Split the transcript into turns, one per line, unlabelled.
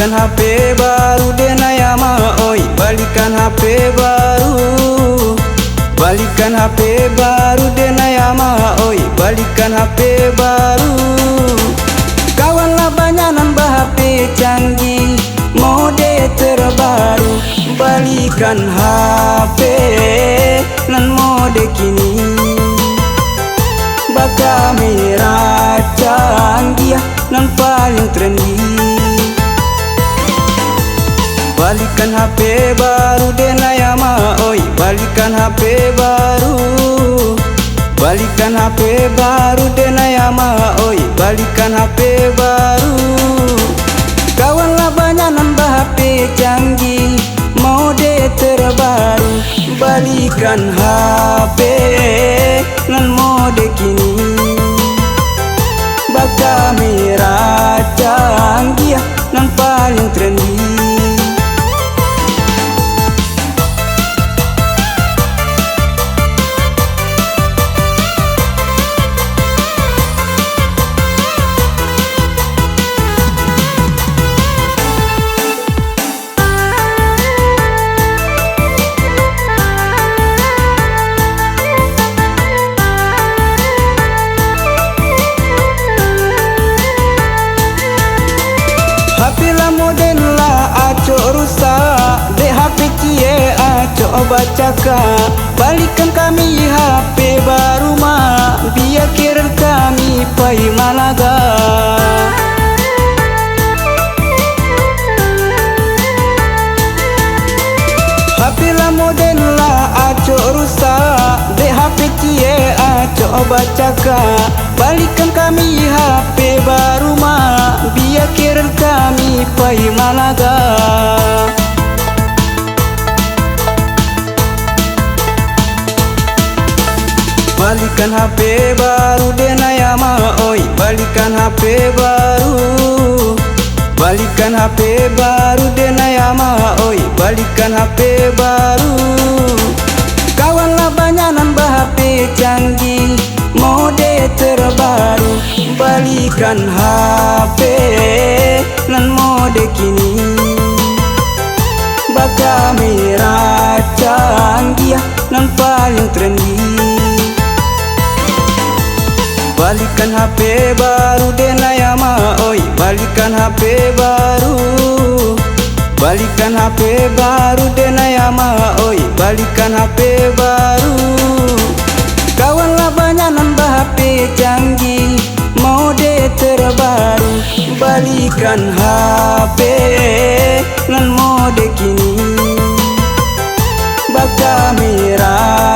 Balikan HP baru denaya ma oi, balikan HP baru. Balikan HP baru denaya ma oi, balikan HP baru. Kawanlah banyak nambah HP canggih, mode terbaru. Balikan HP nan mode kini, kamera canggih nan paling trendy. Balikan HP baru denaya ma oi, balikan HP baru. Balikan HP baru denaya ma oi, balikan HP baru. Kawanlah banyak nambah HP canggih, mode terbaru. Balikan HP nan mode kini, kamera canggih nan paling trendy. HP lah model lah aco rusak, de HP cie aco bacaka. Balikan kami HP baru ma, biar kira kami pai Malaga. HP lah model lah aco rusak, de HP cie aco bacaka. Balikan kami HP baru ma, biar kira kami pai Malaga. Balikan HP baru denaya ma oi, balikan HP baru. Balikan HP baru denaya ma oi, balikan HP baru. Kawanlah banyak nambah HP canggih, mode terbaru. Balikan HP nan mode kini, kamera canggih nan paling trendy. Balikan HP baru denaya ma oi, balikan HP baru. Balikan HP baru denaya ma oi, balikan HP baru. Kawanlah banyak nambah HP canggih, mode terbaru. Balikan HP nan mode kini, kamera